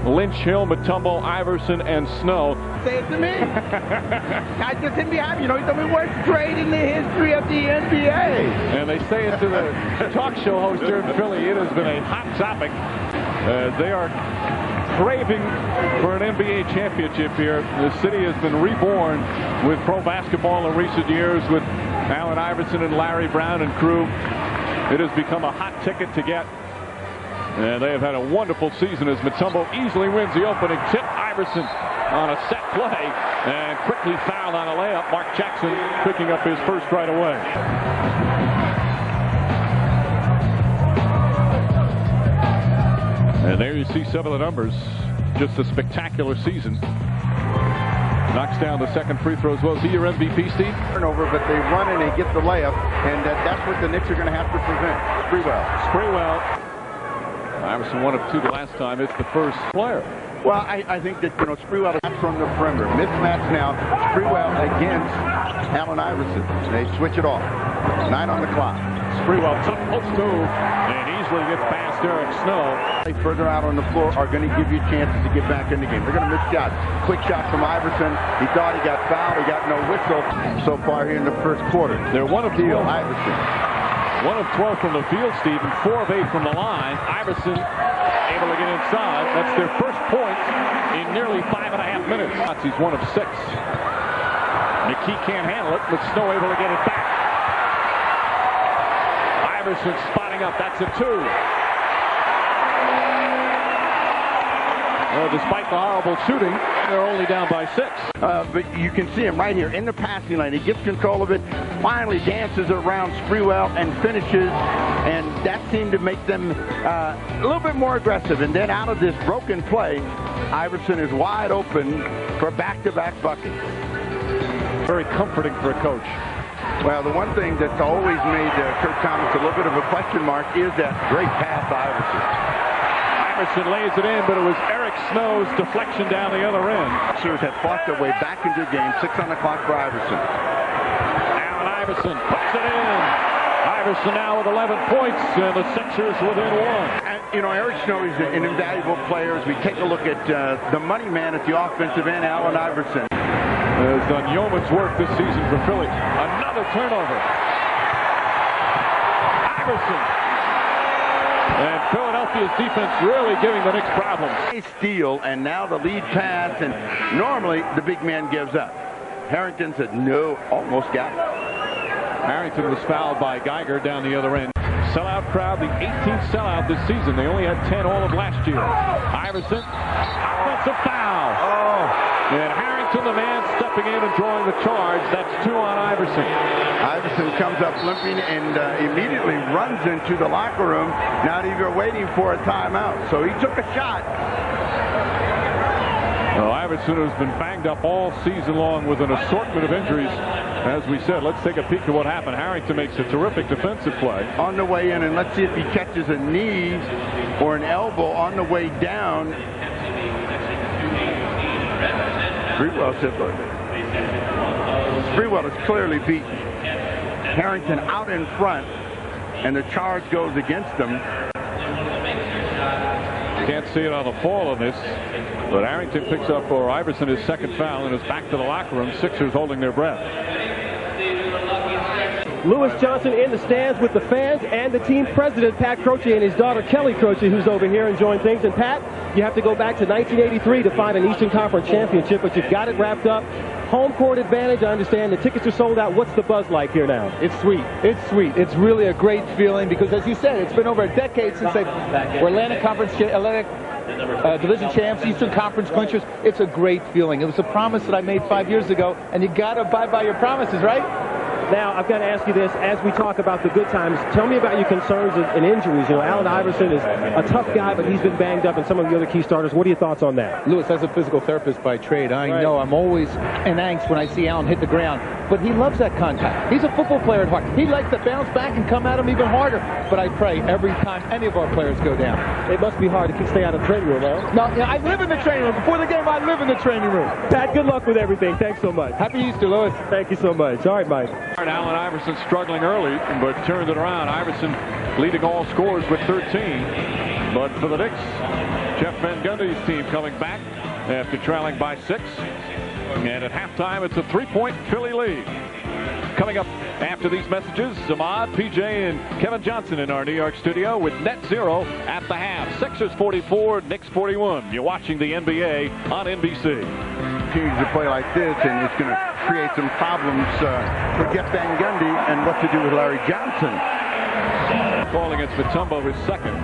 Lynch, Hill, Mutombo, Iverson, and Snow. Say it to me. I just hit me out. You know, he's the worst trade in the history of the NBA. And they say it to the talk show host here in Philly. It has been a hot topic. They are craving for an NBA championship here. The city has been reborn with pro basketball in recent years with Allen Iverson and Larry Brown and crew. It has become a hot ticket to get. And they have had a wonderful season as Mutombo easily wins the opening tip. Iverson on a set play and quickly fouled on a layup. Mark Jackson picking up his first right away. And there you see some of the numbers. Just a spectacular season. Knocks down the second free throw as well. Is he your MVP, Steve? Turnover, but they run and they get the layup, and that's what the Knicks are going to have to prevent. Sprewell. Iverson 1 of 2 the last time. It's the first player. Well, I think that, you know, Sprewell is from the perimeter. Mismatch now. Sprewell against Allen Iverson. They switch it off. 9 on the clock. Sprewell tough post move and easily gets past Eric Snow. They further out on the floor are going to give you chances to get back in the game. They're going to miss shots. Quick shot from Iverson. He thought he got fouled. He got no whistle so far here in the first quarter. They're 1 of 12. Iverson. 1 of 12 from the field, Steve, and 4 of 8 from the line. Iverson able to get inside. That's their first point in nearly 5.5 minutes. He's 1 of 6. McKee can't handle it, but Snow able to get it back. Iverson spotting up. That's a 2. Well, despite the horrible shooting, they're only down by 6. But you can see him right here in the passing lane. He gets control of it, finally dances around Sprewell and finishes, and that seemed to make them a little bit more aggressive. And then out of this broken play, Iverson is wide open for back-to-back buckets. Very comforting for a coach. Well, the one thing that's always made Kurt Thomas a little bit of a question mark is that great pass to Iverson. Iverson lays it in, but it was Eric Snow's deflection down the other end. Sixers have fought their way back into the game. 6 on the clock for Iverson. Allen Iverson puts it in. Iverson now with 11 points, and the Sixers within 1. And, you know, Eric Snow is an invaluable player. As we take a look at the money man at the offensive end, Allen Iverson. Has done yeoman's work this season for Philly. Another turnover. Iverson. And Philadelphia's defense really giving the Knicks problems. Steal, and now the lead pass, and normally the big man gives up. Harrington said no, almost got it. Harrington was fouled by Geiger down the other end. Sellout crowd, the 18th sellout this season. They only had 10 all of last year. Iverson, offensive foul. Oh. And Harrington, the man, stepping in and drawing the charge. That's 2 on Iverson. Iverson comes up limping and immediately runs into the locker room, not even waiting for a timeout. So he took a shot. Well, Iverson has been banged up all season long with an assortment of injuries. As we said, let's take a peek at what happened. Harrington makes a terrific defensive play. On the way in, and let's see if he catches a knee or an elbow on the way down. Sprewell is clearly beaten. Harrington out in front, and the charge goes against him. Can't see it on the fall of this, but Harrington picks up for Iverson his second foul and is back to the locker room. Sixers holding their breath. Lewis Johnson in the stands with the fans and the team president, Pat Croce, and his daughter, Kelly Croce, who's over here enjoying things. And, Pat, you have to go back to 1983 to find an Eastern Conference championship, but you've got it wrapped up. Home court advantage, I understand. The tickets are sold out. What's the buzz like here now? It's sweet. It's sweet. It's really a great feeling because, as you said, it's been over a decade since they were Atlantic Division champs, Eastern Conference clinchers. It's a great feeling. It was a promise that I made 5 years ago, and you got to abide by your promises, right? Now, I've got to ask you this. As we talk about the good times, tell me about your concerns and injuries. You know, Allen Iverson is a tough guy, but he's been banged up, and some of the other key starters. What are your thoughts on that? Lewis, as a physical therapist by trade, I know I'm always in angst when I see Allen hit the ground. But he loves that contact. He's a football player at heart. He likes to bounce back and come at him even harder. But I pray every time any of our players go down. It must be hard to stay out of the training room, though. No, I live in the training room. Before the game, I live in the training room. Pat, good luck with everything. Thanks so much. Happy Easter, Lewis. Thank you so much. All right, Mike. Allen Iverson struggling early, but turned it around. Iverson leading all scorers with 13. But for the Knicks, Jeff Van Gundy's team coming back after trailing by 6. And at halftime, it's a 3-point Philly lead. Coming up after these messages, Ahmad, PJ, and Kevin Johnson in our New York studio with net 0 at the half. Sixers 44, Knicks 41. You're watching the NBA on NBC. Continues to play like this, and it's going to create some problems for Jeff Van Gundy and what to do with Larry Johnson. Ball against Mutombo, his second.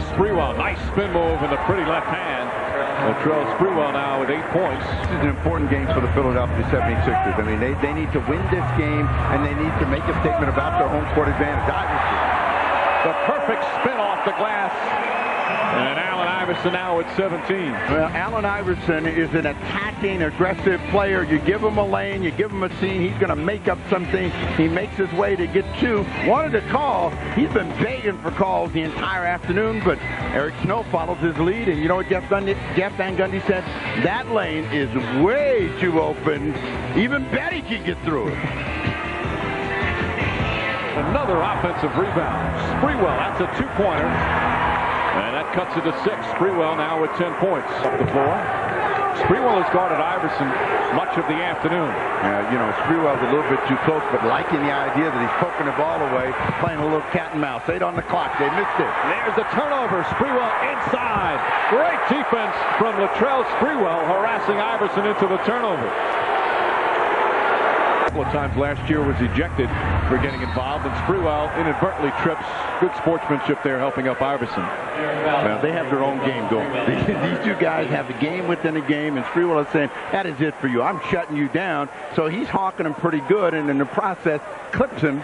Sprewell, nice spin move in the pretty left hand. Latrell Sprewell now with 8 points. This is an important game for the Philadelphia 76ers. I mean, they need to win this game, and they need to make a statement about their home court advantage. Iverson. The perfect spin off the glass. And Allen Iverson now at 17. Well, Allen Iverson is an attacking, aggressive player. You give him a lane, you give him a scene, he's going to make up something. He makes his way to get 2. Wanted to call. He's been begging for calls the entire afternoon, but Eric Snow follows his lead. And you know what Jeff Van Gundy said? That lane is way too open. Even Betty can get through it. Another offensive rebound. Sprewell, that's a 2-pointer. And that cuts it to 6. Sprewell now with 10 points up the floor. Sprewell has guarded Iverson much of the afternoon. You know, Sprewell's a little bit too close, but liking the idea that he's poking the ball away, playing a little cat and mouse. 8 on the clock. They missed it. There's the turnover. Sprewell inside. Great defense from Latrell Sprewell, harassing Iverson into the turnover. A couple of times last year was ejected for getting involved, and Sprewell inadvertently trips. Good sportsmanship there, helping up Iverson. Well, they have their own game going. These two guys have a game within a game, and Sprewell is saying, that is it for you. I'm shutting you down. So he's hawking him pretty good, and in the process, clips him.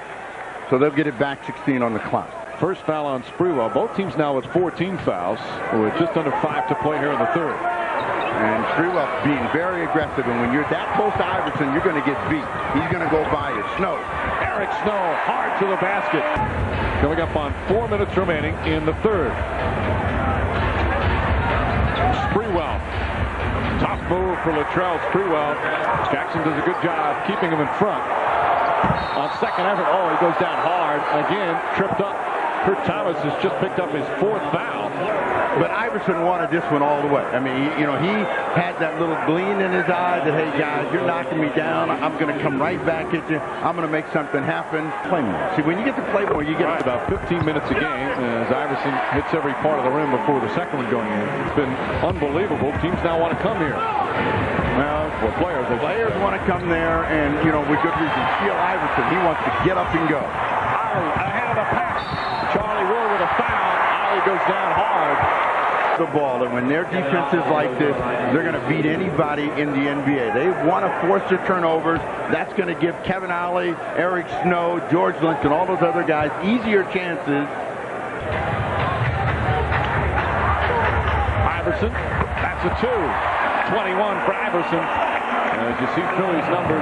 So they'll get it back 16 on the clock. First foul on Sprewell. Both teams now with 14 fouls, with just under 5 to play here in the third. And Sprewell being very aggressive, and when you're that close to Iverson, you're going to get beat. He's going to go by you. Snow. Eric Snow, hard to the basket. Coming up on 4 minutes remaining in the third. Sprewell. Tough move for Latrell Sprewell. Jackson does a good job keeping him in front. On second effort, he goes down hard. Again, tripped up. Kurt Thomas has just picked up his 4th foul. But Iverson wanted this one all the way. I mean, he had that little gleam in his eye that, hey, guys, you're knocking me down. I'm going to come right back at you. I'm going to make something happen. Play more. See, when you get to play more, you get about 15 minutes a game as Iverson hits every part of the rim before the second one going in. It's been unbelievable. Teams now want to come here. Well, players want to come there, and, with good reason. Steal Iverson. He wants to get up and go. Ahead of the pass. Charlie Ward with a foul. Ollie goes down hard. The ball, and when their defense is like this, they're going to beat anybody in the NBA. They want to force their turnovers. That's going to give Kevin Ollie, Eric Snow, George Lynch, and all those other guys easier chances. Iverson, that's a 2. 21 for Iverson. As you see Philly's numbers.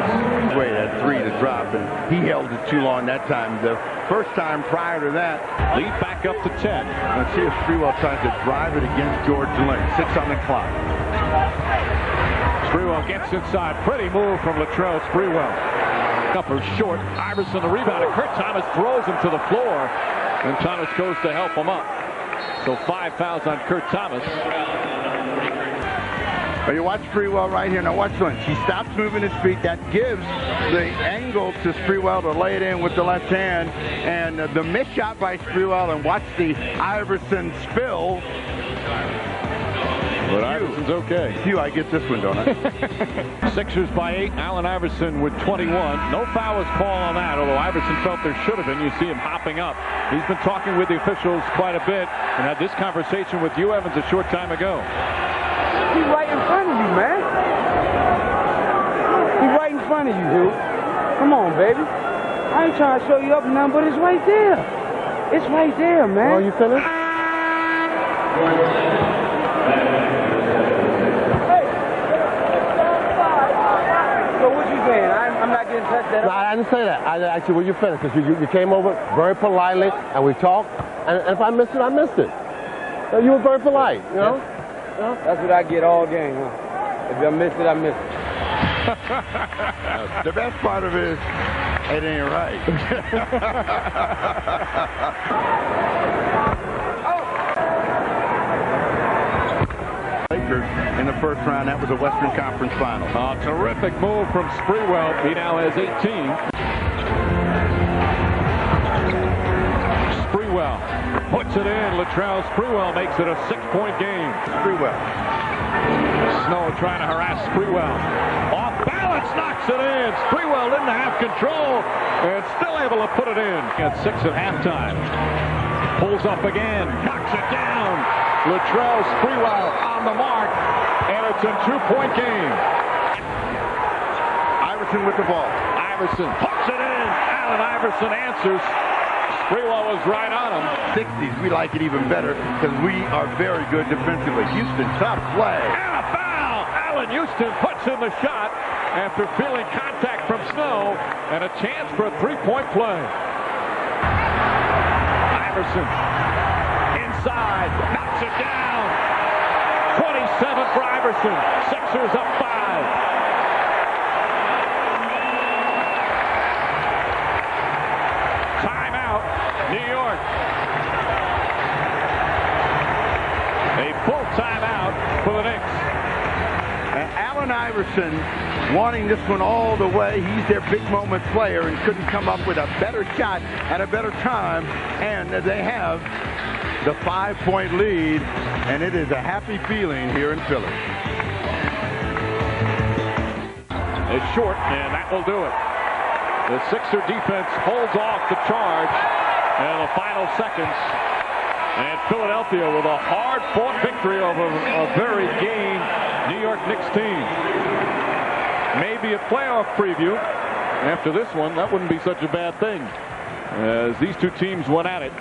Wait, that 3 to drop, and he held it too long that time. The first time prior to that. Lead back up to 10. Let's see if Sprewell tries to drive it against George Lynch. 6 on the clock. Sprewell gets inside. Pretty move from Latrell Sprewell. Upper short. Iverson the rebound, and Kurt Thomas throws him to the floor. And Thomas goes to help him up. So 5 fouls on Kurt Thomas. But you watch Sprewell right here. Now watch Lynch. He stops moving his feet. That gives the angle to Sprewell to lay it in with the left hand. And the missed shot by Sprewell, and watch the Iverson spill. But Iverson's okay. I get this one, don't I? Sixers by 8. Allen Iverson with 21. No foul was called on that, although Iverson felt there should have been. You see him hopping up. He's been talking with the officials quite a bit and had this conversation with you, Evans, a short time ago. He's right in front of you, man. He's right in front of you, dude. Come on, baby. I ain't trying to show you up or nothing, but it's right there. It's right there, man. Oh, you finished? Hey. So what you saying? I'm not getting touched that. No, I didn't say that. I asked you, were you finished? Because you came over very politely, and we talked. And if I missed it, I missed it. You were very polite, you know? That's what I get all game, huh? If I miss it, I miss it. The best part of it is, it ain't right. record in the first round. That was a Western Conference final. Terrific move from Sprewell. He now has 18. Sprewell puts it in. Latrell Sprewell makes it a 6-point game. Sprewell. Snow trying to harass Sprewell. Off balance, knocks it in. Sprewell didn't have control and still able to put it in. At 6 at halftime. Pulls up again, knocks it down. Latrell Sprewell on the mark, and it's a 2-point game. Iverson with the ball. Iverson puts it in. Allen Iverson answers. Sprewell was right on him. 60s, we like it even better because we are very good defensively. Houston, tough play. And a foul! Allen Houston puts in the shot after feeling contact from Snow, and a chance for a 3-point play. Iverson inside, knocks it down. 27 for Iverson. Sixers up 5. Timeout, New York. A full timeout for the Knicks. And Allen Iverson wanting this one all the way. He's their big moment player and couldn't come up with a better shot at a better time. And they have the 5-point lead, and it is a happy feeling here in Philly. It's short, and that will do it. The Sixer defense holds off the charge in the final seconds. And Philadelphia with a hard-fought victory over a very game New York Knicks team. Maybe a playoff preview after this one. That wouldn't be such a bad thing, as these two teams went at it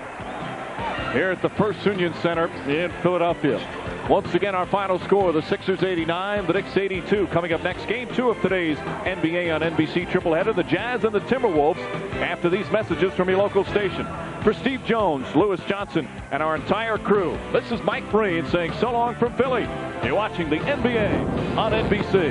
here at the First Union Center in Philadelphia. Once again, our final score, the Sixers 89, the Knicks 82. Coming up next, Game 2 of today's NBA on NBC tripleheader, the Jazz and the Timberwolves, after these messages from your local station. For Steve Jones, Lewis Johnson, and our entire crew, this is Mike Breen saying so long from Philly. You're watching the NBA on NBC.